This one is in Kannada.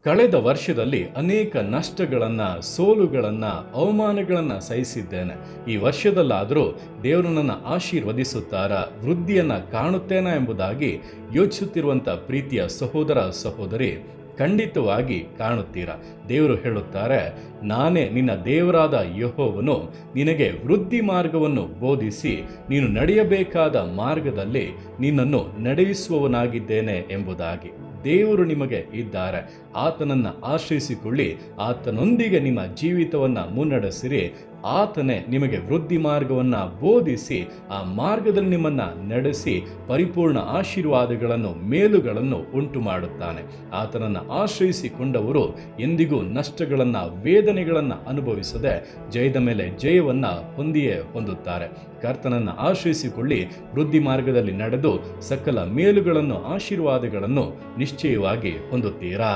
ಕಳೆದ ವರ್ಷದಲ್ಲಿ ಅನೇಕ ನಷ್ಟಗಳನ್ನು, ಸೋಲುಗಳನ್ನು, ಅವಮಾನಗಳನ್ನು ಸಹಿಸಿದ್ದೇನೆ. ಈ ವರ್ಷದಲ್ಲಾದರೂ ದೇವರು ನನ್ನ ಆಶೀರ್ವದಿಸುತ್ತಾರಾ, ವೃದ್ಧಿಯನ್ನು ಕಾಣುತ್ತೇನಾ ಎಂಬುದಾಗಿ ಯೋಚಿಸುತ್ತಿರುವಂಥ ಪ್ರೀತಿಯ ಸಹೋದರ ಸಹೋದರಿ, ಖಂಡಿತವಾಗಿ ಕಾಣುತ್ತೀರಾ. ದೇವರು ಹೇಳುತ್ತಾರೆ, ನಾನೇ ನಿನ್ನ ದೇವರಾದ ಯೆಹೋವನು ನಿನಗೆ ವೃದ್ಧಿ ಮಾರ್ಗವನ್ನು ಬೋಧಿಸಿ ನೀನು ನಡೆಯಬೇಕಾದ ಮಾರ್ಗದಲ್ಲಿ ನಿನ್ನನ್ನು ನಡೆಯಿಸುವವನಾಗಿದ್ದೇನೆ ಎಂಬುದಾಗಿ. ದೇವರು ನಿಮಗೆ ಇದ್ದಾರೆ. ಆತನನ್ನು ಆಶ್ರಯಿಸಿಕೊಳ್ಳಿ, ಆತನೊಂದಿಗೆ ನಿಮ್ಮ ಜೀವಿತವನ್ನು ಮುನ್ನಡೆಸಿರಿ. ಆತನೇ ನಿಮಗೆ ವೃದ್ಧಿ ಮಾರ್ಗವನ್ನು ಬೋಧಿಸಿ ಆ ಮಾರ್ಗದಲ್ಲಿ ನಿಮ್ಮನ್ನು ನಡೆಸಿ ಪರಿಪೂರ್ಣ ಆಶೀರ್ವಾದಗಳನ್ನು, ಮೇಲುಗಳನ್ನು ಉಂಟು ಮಾಡುತ್ತಾನೆ. ಆತನನ್ನು ಆಶ್ರಯಿಸಿಕೊಂಡವರು ಎಂದಿಗೂ ನಷ್ಟಗಳನ್ನು, ವೇದನೆಗಳನ್ನು ಅನುಭವಿಸದೆ ಜಯದ ಮೇಲೆ ಜಯವನ್ನು ಹೊಂದಿಯೇ ಹೊಂದುತ್ತಾರೆ. ಕರ್ತನನ್ನು ಆಶ್ರಯಿಸಿಕೊಳ್ಳಿ, ವೃದ್ಧಿ ಮಾರ್ಗದಲ್ಲಿ ನಡೆದು ಸಕಲ ಮೇಲುಗಳನ್ನು, ಆಶೀರ್ವಾದಗಳನ್ನು ನಿಶ್ಚಯವಾಗಿ ಹೊಂದುತ್ತೀರಾ.